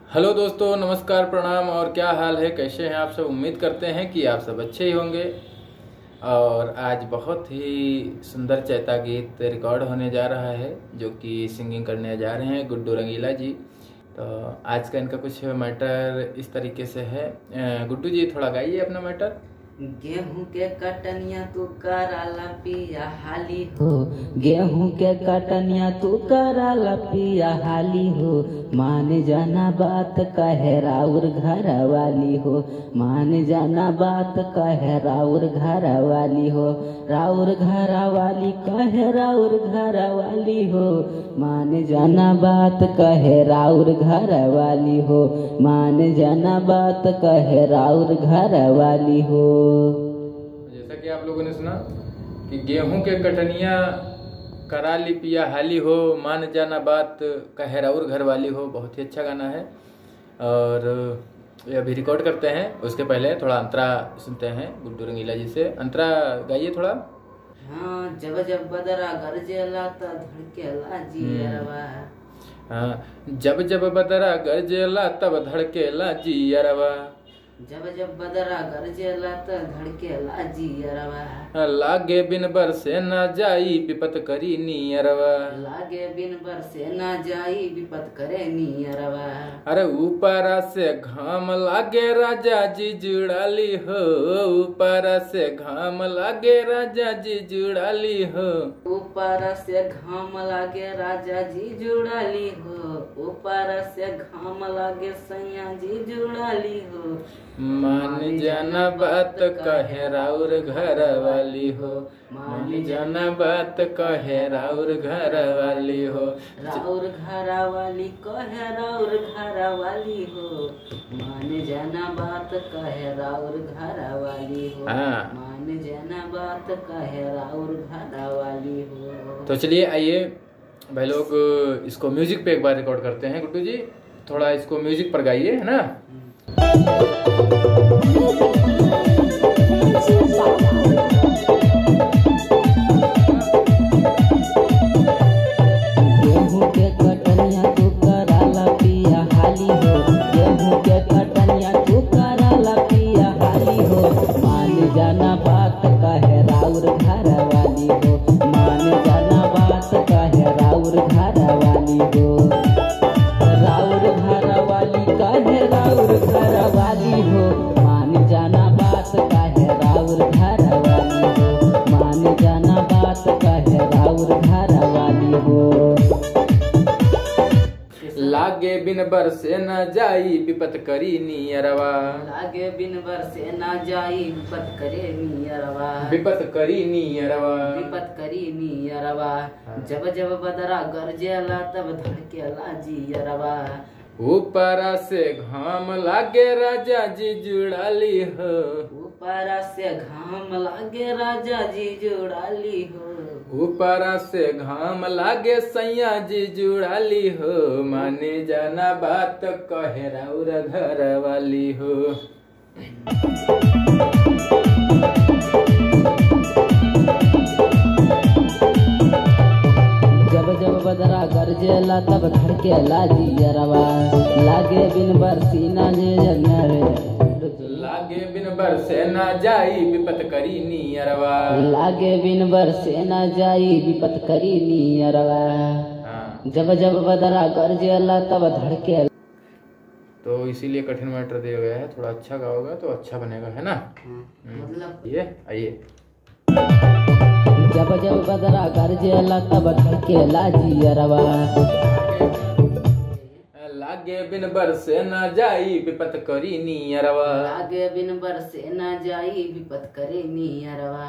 Hello दोस्तों, नमस्कार, प्रणाम। और क्या हाल है, कैसे हैं आप सब। उम्मीद करते हैं कि आप सब अच्छे ही होंगे। और आज बहुत ही सुंदर चैता गीत रिकॉर्ड होने जा रहा है, जो कि सिंगिंग करने जा रहे हैं गुड्डू रंगीला जी। तो आज का इनका कुछ मैटर इस तरीके से है। गुड्डू जी थोड़ा गाइए अपना मैटर। गेहूं के कटनिया तू कराला पिया हाली हो, गेहूं के कटनिया तू कराला पिया हाली हो। मान जाना बात कहे राउर घर वाली हो, मान जाना बात कहे राउर घर वाली हो। राउर घर वाली कहे राउर घर वाली हो, मान जाना बात कहे राउर घर वाली हो, मान जाना बात कहे राउर घर वाली हो। जैसा कि आप लोगों ने सुना कि गेहूं के कटनिया करा ली पिया हाली हो, मान जाना बात कहे राउर घर वाली हो। बहुत ही अच्छा गाना है और ये अभी रिकॉर्ड करते हैं। उसके पहले थोड़ा अंतरा सुनते हैं गुड्डू रंगीला जी से। अंतरा गाइए थोड़ा। हाँ, जब जब बदरा गरजेला त धड़केला जियरवा। हाँ, जब जब बदरा गरजेला तब धड़केला जियरवा। जब जब बदरा गरजेला त धड़केला जियरवा। लागे बिन बरसे ना जाई विपत करी नियरवा। लागे बिन बरसे ना जाई विपत करे नियरवा। अरे ऊपरा से घाम लागे राजा जी जुड़ाली हो, ऊपरा से घाम लागे राजा जी जुड़ाली हो। ऊपर से घाम लागे राजा जी जुड़ाली हो, ऊपर से घाम लागे सैया जी जुड़ाली हो। मान जाना बात कहे राउर घर वाली हो, मान जाना बात कहे राउर घर वाली हो। राउर घर वाली कहे राउर घर वाली हो, मान जाना बात कहे राउर घर वाली हो। हाँ, मान जाना बात कहे राउर घर वाली हो। तो चलिए आइए भाई लोग इसको म्यूजिक पे एक बार रिकॉर्ड करते हैं। गुड्डू जी थोड़ा इसको म्यूजिक पर गाइए, है ना। गेहूं के कटनिया तू कराला पिया हाली हो, गेहूं के कटनिया तू कराला पिया हाली हो। मान जाना बात कहे राउर घर वाली हो, मान जाना बात कहे राउर घर वाली हो। राउर घर वाली कहे राउर घर वाली हो, मान जाना बात कहे राउर घर वाली हो, मान जाना बात कहे राउर घर वाली हो। लागे बिन बरसे न जाई विपत करी नियरवा। लागे बिन बरसे ना जाई विपत करे नियरवा। विपत करी नियरवा। विपत करी नियरवा। जब जब बदरा गरजेला तब धड़केला जियरवा। ऊपरा से घाम लागे राजा जी जुड़ाली हो, ऊपरा से घाम लागे राजा जी जुड़ाली हो। ऊपरा से घाम लागे सैया जी जुड़ाली हो। माने जाना बात कहे राउर घर वाली हो। जब जब बदरा गरजेला तब धड़केला जियरवा। लागे बिन बरसी ना रे, लागे बिन बरसे ना जाई विपत करी नियरवा। लागे बिन बरसे ना जाई विपत करी नियरवा। हाँ, जब जब बदरा गरजेला तब धड़केला। तो इसीलिए कठिन मैटर दिया गया है। थोड़ा अच्छा गाओगा तो अच्छा बनेगा, है ना। मतलब ये आइए। जब जब बदरा गरजेला तब धड़केला जियरवा। लागे बिन बरसे ना जाई विपत करी नियरवा। लागे बिन बरसे ना जाई विपत करे नियरवा।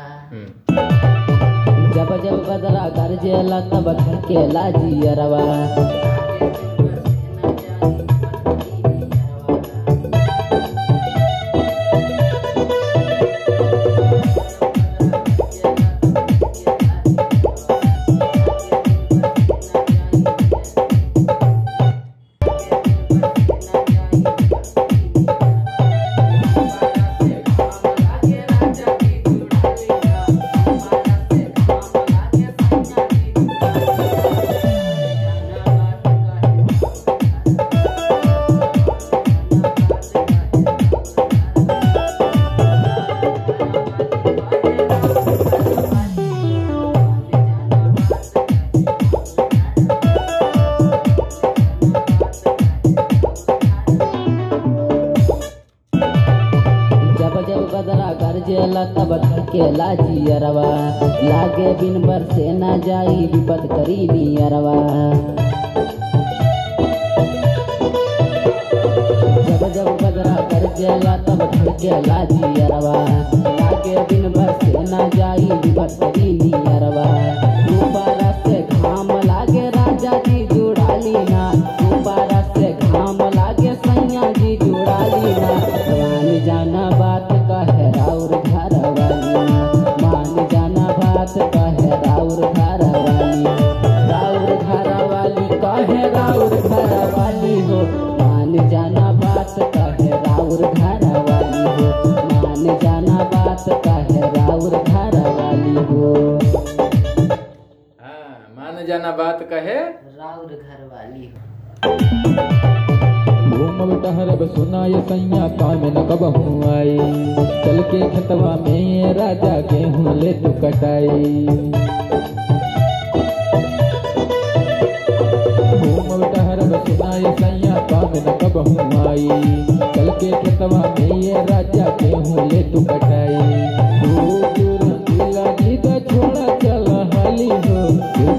जब जब बदरा गरजेला तब धड़केला जियरवा। गरजेला तब धड़केला जियरवा, लागे बिन बरसे ना जाई विपद करी नियरवा। जब जब बदरा गरजेला तब धड़केला जियरवा, लागे बिन बरसे ना जाई विपद करी नियरवा। दोबारा से घाम लागे राजा जी जुड़ाली ना, दोबारा से घाम लागे सैया जी जुड़ाली ना। मान जाना बात कहे राउर घर वाली, मान जाना बात कहे राउर घर वाली, राउर घर वाली कहे राउर घर वाली हो। मान जाना बात कहे राउर घर वाली हो, मान जाना बात कहे राउर घर वाली हो। मान जाना बात कहे राउर घर वाली हो। घूम टहरब सुनाय सैया काम न कबहू आई, चल के खेतवा में राजा गेहूं ले तू कटाई। घूम टहरब सुनाय सैया काम न कबहू आई, चल के खेतवा में राजा गेहूं ले तू कटाई। गीत छोड़ा चल हाली हो,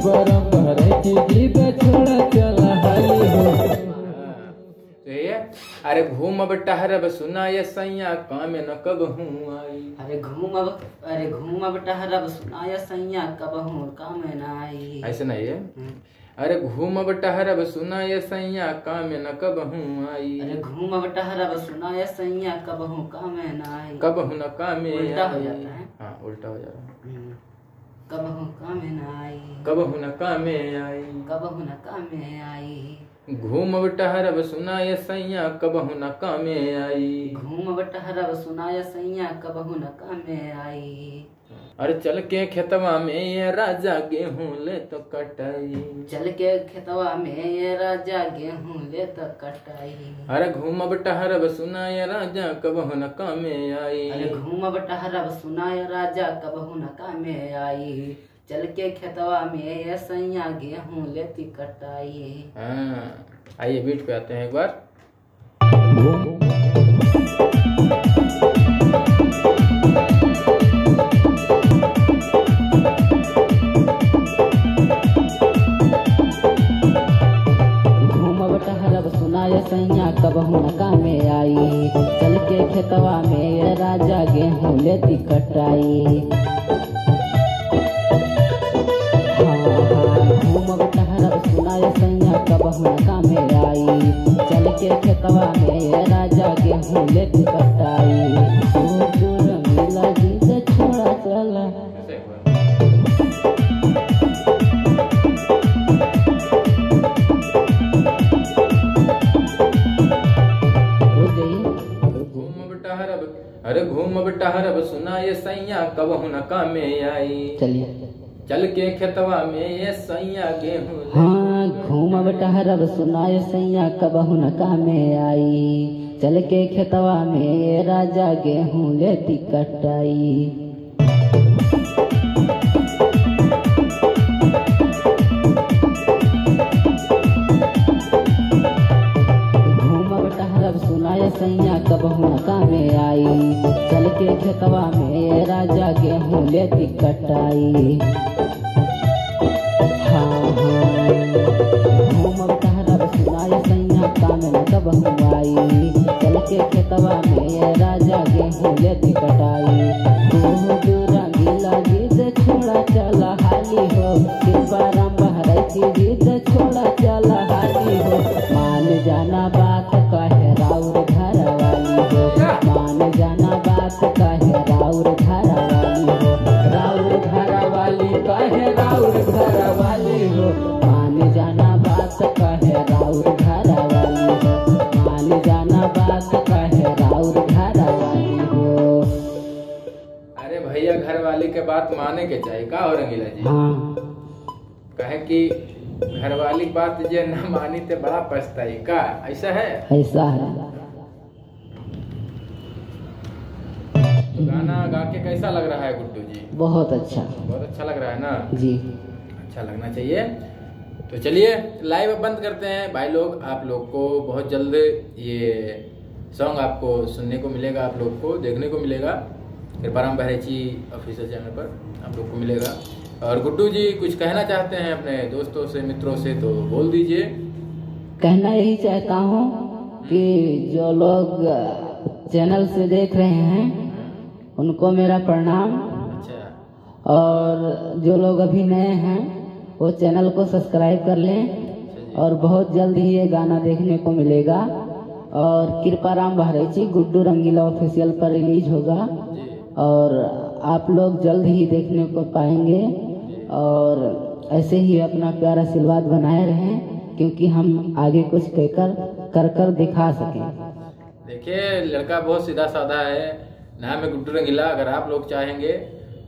बरम भरे की गीत छोड़ा चल हाली हो। अरे घूमब टहरब सुनाय सैया काम न कबहू आई। अरे घूमब टहरब सुनाय सैया कबहू काम न आई। ऐसे नहीं है। अरे घूमब टहरब सुनाय सैया काम न कबहू आई। अरे घूमब टहरब सुनाय सैया कबहू काम न आई। कबहू न कामे उल्टा हो जाता है। हाँ उल्टा हो जाता है। कबहू काम न आई, कबहू न कामे आई। कबहू न कामे आई। घूमब टहरब सुनाय सैया कबहू न कामे आई। घूमब टहरब सुनाय सैया कबहू न कामे आई। अरे चल के खेतवा में ये राजा गेहूं ले तो कटाई। चल के खेतवा में ये राजा गेहूं ले तो कटाई। अरे घूमब टहरब सुनाय राजा कबहू न कामे आई। अरे घूमब टहरब सुनाय राजा कबहू न कामे आई। चल के खेतवा में ये सैया गेहूं लेती कटाई। हाँ आइए बीट पे आते हैं एक बार। घूमब टहरब सुनाय सैया कबहू न कामे आई। चल के खेतवा में ये राजा गेहूं लेती कटाई। घूमब टहरब सुनाय सैया कबहू न कामे आई। चल के खेतवा में ये राजा गेहूं लेती कटाई। दूर मिला गीत छोड़ा चला। अरे घूमब टहरब सुनाय सैया कबहू न कामे आई। चलिए चल के खेतवा में ये सैया गेहूं। हाँ घूमब टहरब सुनाय सैया कबहू न कामे आई। चल के खेतवा में ये राजा गेहूं लेती कटाई। घूमब टहरब सुनाय सैया कबहू न कामे आई। चल के खेतवा में ये राजा गेहूं लेती कटाई। घूमब टहरब सुनाय सैया काम न कबहू आई। चल के खेतवा में ये राजा गेहूं लेती कटाई। दूर गीला गीत छोड़ा चल हाली हो, बाराम बहराई की गीत छोड़ा चल हाली हो। मान जाना बात कहे राउर घर वाली हो, मान जाना बात कहे राउर घर वाली हो। राउर घर वाली कहे राउर घर वाली हो। मान जाना बात कहे राउर घर वाली हो, मान जाना बात कहे राउर घर वाली हो। अरे भैया घर वाली के बात माने के चाहिए का हो रंगीला जी। हाँ कहे कि घर वाली बात जे न मानी ते बड़ा पछताई का, ऐसा है। ऐसा है। तो गाना गा के कैसा लग रहा है गुड्डू जी? बहुत अच्छा। बहुत अच्छा लग रहा है ना जी। अच्छा लगना चाहिए। तो चलिए लाइव बंद करते हैं भाई लोग। आप लोग को बहुत जल्द ये सॉन्ग आपको सुनने को मिलेगा, आप लोग को देखने को मिलेगा। कृपाराम बहरेची ऑफिशियल चैनल पर आप लोग को मिलेगा। और गुड्डू जी कुछ कहना चाहते हैं अपने दोस्तों से, मित्रों से, तो बोल दीजिए। कहना यही चाहता हूँ कि जो लोग चैनल से देख रहे हैं उनको मेरा प्रणाम, अच्छा, और जो लोग अभी नए हैं वो चैनल को सब्सक्राइब कर लें। और बहुत जल्द ही ये गाना देखने को मिलेगा और कृपाराम बहरेची गुड्डू रंगीला ऑफिशियल पर रिलीज होगा और आप लोग जल्द ही देखने को पाएंगे। और ऐसे ही अपना प्यार आशीर्वाद बनाए रहें क्योंकि हम आगे कुछ कहकर कर दिखा सकें। देखिए लड़का बहुत सीधा साधा है, नाम है गुड्डू रंगीला। अगर आप लोग चाहेंगे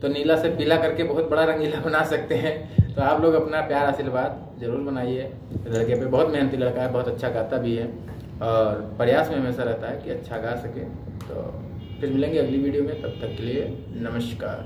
तो नीला से पीला करके बहुत बड़ा रंगीला बना सकते हैं। तो आप लोग अपना प्यार आशीर्वाद जरूर बनाइए। लड़के पे बहुत मेहनती लड़का है, बहुत अच्छा गाता भी है और प्रयास में हमेशा रहता है कि अच्छा गा सके। तो फिर मिलेंगे अगली वीडियो में, तब तक के लिए नमस्कार।